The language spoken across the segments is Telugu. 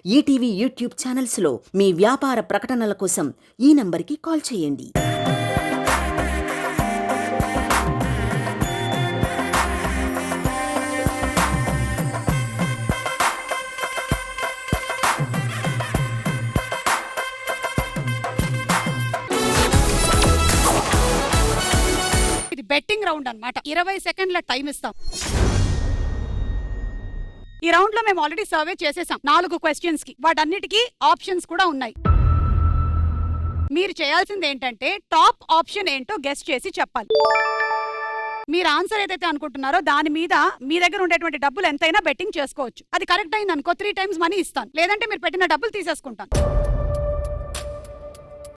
ఈటీవీ యూట్యూబ్ ఛానల్స్లో మీ వ్యాపార ప్రకటనల కోసం ఈ నంబర్కి కాల్ చేయండి. ఇది బెట్టింగ్ రౌండ్ అన్నమాట. 20 సెకండ్ల టైం ఇస్తాం. ఈ రౌండ్ లో మేము ఆల్రెడీ సర్వే చేసేసాం 4 క్వశ్చన్స్ కి. వాటన్నిటికీ ఆప్షన్స్ కూడా ఉన్నాయి. మీరు చేయాల్సింది ఏంటంటే టాప్ ఆప్షన్ ఏంటో గెస్ చేసి చెప్పాలి. మీరు ఆన్సర్ ఏదైతే అనుకుంటున్నారో దాని మీద మీ దగ్గర ఉండేటువంటి డబ్బులు ఎంతైనా బెట్టింగ్ చేసుకోవచ్చు. అది కరెక్ట్ అయింది అనుకో 3 టైమ్స్ మనీ ఇస్తాను, లేదంటే మీరు పెట్టిన డబ్బులు తీసేసుకుంటాను.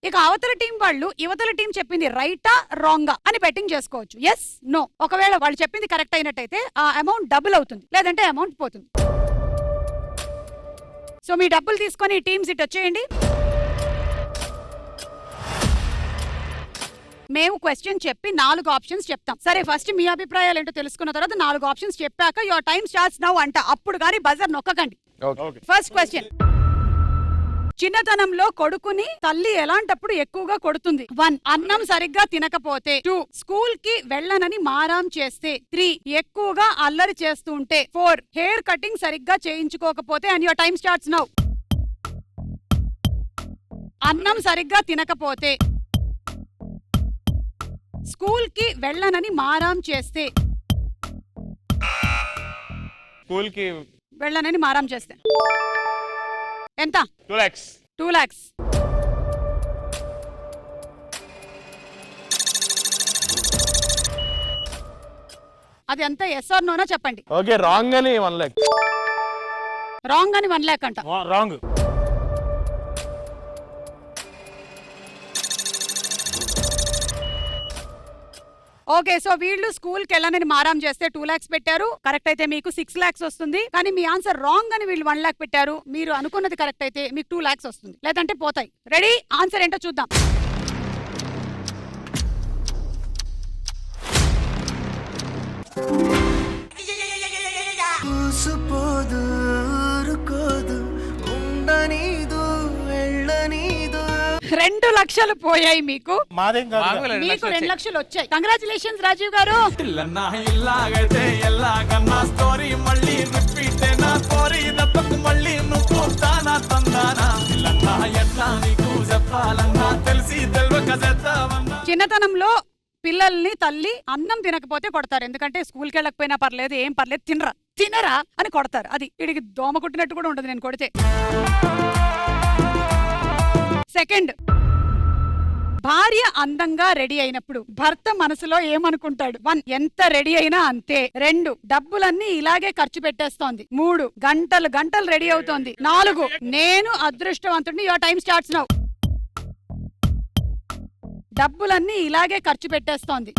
ఇక అవతల టీం వాళ్ళు యువతల టీం చెప్పింది రైటా రాంగా అని బెట్టింగ్ చేసుకోవచ్చు. Yes no. ఒకవేళ వాళ్ళు చెప్పింది కరెక్ట్ అయినట్టయితే ఆ అమౌంట్ డబుల్ అవుతుంది, లేదంటే అమౌంట్ పోతుంది. సో మీ డబ్బులు తీసుకొని టీమ్స్ ఇటు వచ్చేయండి. మేము క్వశ్చన్ చెప్పి 4 ఆప్షన్స్ చెప్తాం. సరే, ఫస్ట్ మీ అభిప్రాయాలు ఏంటో తెలుసుకున్న తర్వాత 4 ఆప్షన్స్ చెప్పాక యువర్ టైం స్టార్ట్స్ నౌ అంట. అప్పుడు గానీ బజర్ నొక్కకండి. First question. చిన్నతనంలో కొడుకుని తల్లి ఎలాంటప్పుడు ఎక్కువగా కొడుతుంది? 1. అన్నం సరిగ్గా తినకపోతే. 2. స్కూల్ కి వెళ్ళనని మారాం చేస్తే. 3. ఎక్కువగా అల్లరి చేస్తుంటే. 4. హెయిర్ కటింగ్ సరిగ్గా చేయించుకోకపోతే. And your time starts now. అన్నం సరిగ్గా తినకపోతే, స్కూల్ కి వెళ్ళనని మారాం చేస్తే, స్కూల్ కి వెళ్ళనని మారాం చేస్తే. ఎంత? 2 lakhs. 2 lakhs. అది ఎంత? ఎస్ ఆర్ నోనా చెప్పండి. ఓకే, రాంగ్ అని 1 lakh. రాంగ్ అని 1 lakh అంట. రాంగ్. ఓకే, సో వీళ్ళు స్కూల్ కి వెళ్ళనని మారాం చేస్తే 2 lakhs పెట్టారు. కరెక్ట్ అయితే మీకు 6 lakhs వస్తుంది. కానీ మీ ఆన్సర్ రాంగ్ అని వీళ్ళు 1 lakh పెట్టారు. మీరు అనుకున్నది కరెక్ట్ అయితే మీకు 2 lakhs వస్తుంది, లేదంటే పోతాయి. రెడీ? ఆన్సర్ ఏంటో చూద్దాం. రెండు లక్షలు పోయాయి మీకు. మీకు 2 లక్షలు వచ్చాయి. కంగ్రాచులేషన్స్ రాజీవ్ గారు. చిన్నతనంలో పిల్లల్ని తల్లి అన్నం తినకపోతే కొడతారు. ఎందుకంటే స్కూల్కి వెళ్ళకపోయినా పర్లేదు, ఏం పర్లేదు, తినరా అని కొడతారు. అది వీడికి దోమ కుట్టినట్టు కూడా ఉండదు నేను కొడితే. సెకండ్, భార్య అందంగా రెడీ అయినప్పుడు భర్త మనసులో ఏమనుకుంటాడు? 1. ఎంత రెడీ అయినా అంతే. 2. డబ్బులన్నీ ఇలాగే ఖర్చు పెట్టేస్తోంది. 3. గంటలు రెడీ అవుతోంది. 4. నేను అదృష్టవంతుడిని. Your time starts now. డబ్బులన్నీ ఇలాగే ఖర్చు పెట్టేస్తోంది.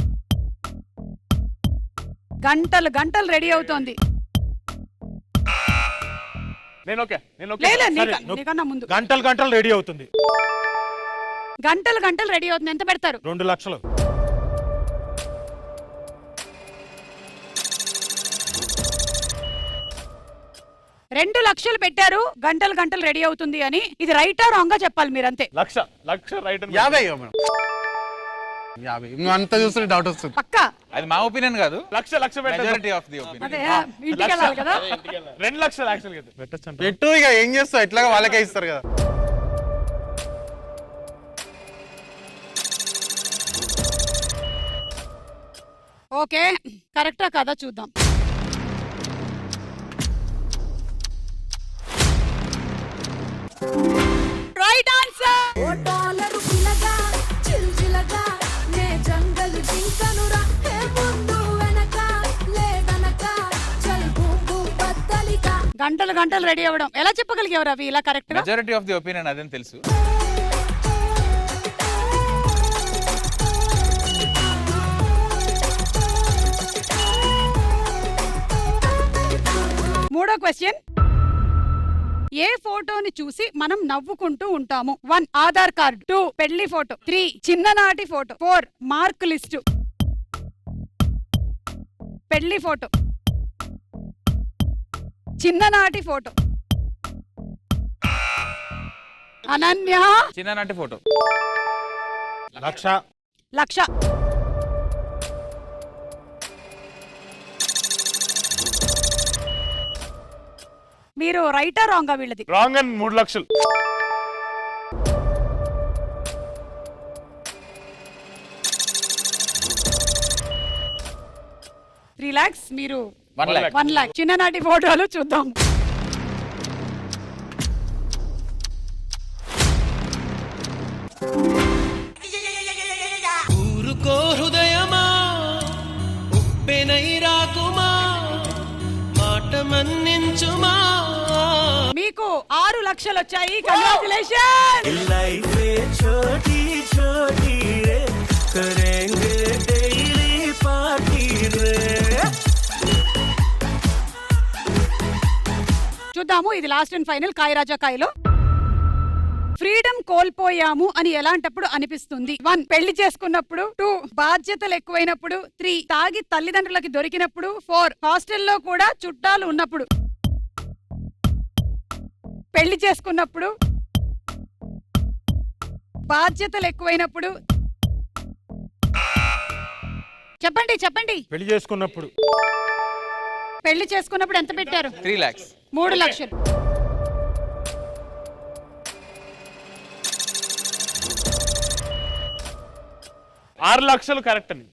గంటలు రెడీ అవుతోంది. నీకన్నా ముందు గంటలు రెడీ అవుతుంది. గంటలు రెడీ అవుతుంది. ఎంత పెడతారు? 2 లక్షలు. రెండు లక్షలు పెట్టారు గంటలు రెడీ అవుతుంది అని. ఇది రైటా రాంగా చెప్పాలి మీరంతే. లక్ష రైట్. 50 అంతా చూస్తే డౌట్ వస్తుంది. పక్కా అది మా ఒపీనియన్ కాదు. లక్ష మెజారిటీ ఆఫ్ ది ఒపీనియన్. అదే ఇంటికి వెళ్ళాలి కదా. 2 లక్షలు యాక్చువల్ గా పెట్టొచ్చు. పెట్టు, ఇక ఏం చేస్తావు, ఎట్లాగా వాళ్ళకే ఇస్తారు కదా. ఓకే, కరెక్టా కదా చూద్దాం. Right answer. గంటలు రెడీ అవ్వడం ఎలా చెప్పగలిగేవారు అవి ఇలా కరెక్ట్ గా? మెజారిటీ ఆఫ్ ది ఒపీనియన్ అదేం తెలుసు. మూడో క్వశ్చన్. ఏ ఫోటోని చూసి మనం నవ్వుకుంటూ ఉంటాము? 1. ఆధార్ కార్డు. 2. పెళ్లి ఫోటో. 3. చిన్ననాటి ఫోటో. 4. Mark list. పెళ్లి ఫోటో, చిన్ననాటి ఫోటో, అనన్య చిన్ననాటి ఫోటో. లక్ష. లక్ష. మీరు రైటా రాంగా వీళ్ళది? రాంగ్ అని 3 లక్షలు. రిలాక్స్. మీరు 1 lakh. 1 lakh. చిన్ననాటి ఫోటోలు చూద్దాం. ఊరుకో హృదయమా ఉప్పెనై రాకుమా మాట మన్నించుమా. మీకు 6 లక్షలు వచ్చాయి. కంగ్రాచులేషన్. లైఫే छोटी छोटी रे करेंगे डेली पार्टी रे. చూద్దాము, ఇది లాస్ట్ అండ్ ఫైనల్ కాయ రాజా కాయలో. ఫ్రీడమ్ కోల్పోయాము అని ఎలాంటప్పుడు అనిపిస్తుంది? 1 పెళ్లి చేసుకున్నప్పుడు, 2 బాధ్యతలు ఎక్కువైనప్పుడు, 3 తాగి తల్లిదండ్రులకి దొరికినప్పుడు, 4 హాస్టల్లో కూడా చుట్టాలు ఉన్నప్పుడు. పెళ్లి చేసుకున్నప్పుడు, బాధ్యతలు ఎక్కువైనప్పుడు. చెప్పండి చెప్పండి. పెళ్లి చేసుకున్నప్పుడు. పెళ్లి చేసుకున్నప్పుడు ఎంత పెట్టారు? 3 lakhs. 3 లక్షలు. ఆరు లక్షలు కరెక్ట్ అండి.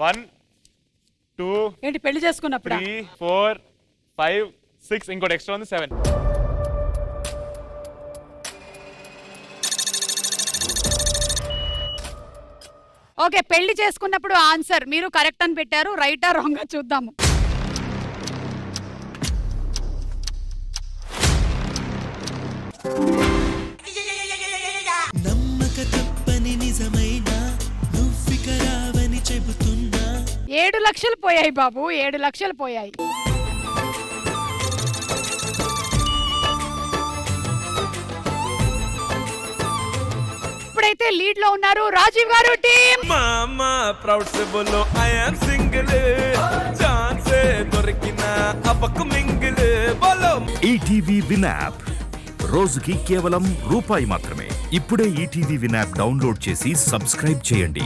1 2 ఏంటి పెళ్లి చేసుకున్నప్పుడు? 3 4 5 6 ఇంకోటి ఎక్స్ట్రా ఉంది 7. ఓకే, పెళ్లి చేసుకున్నప్పుడు ఆన్సర్ మీరు కరెక్ట్ అని పెట్టారు. రైటా రాంగ్ చూద్దాము. నమ్మక తప్పని నిజమైన నువ్విక రావని చెబుతున్నా. 7 లక్షలు పోయాయి బాబు, 7 లక్షలు పోయాయి. ఇప్పుడైతే లీడ్ లో ఉన్నారు రాజీవ్ గారు టీం. మామా ప్రౌడ్ से बोलो आई एम सिंगल जान से దొరికిన అపకు మింగిల్ బోలో. ఈటీవీ విన్ యాప్ రోజుకి కేవలం రూపాయి మాత్రమే. ఇప్పుడే ఈటీవీ విన్ యాప్ డౌన్లోడ్ చేసి సబ్స్క్రైబ్ చేయండి.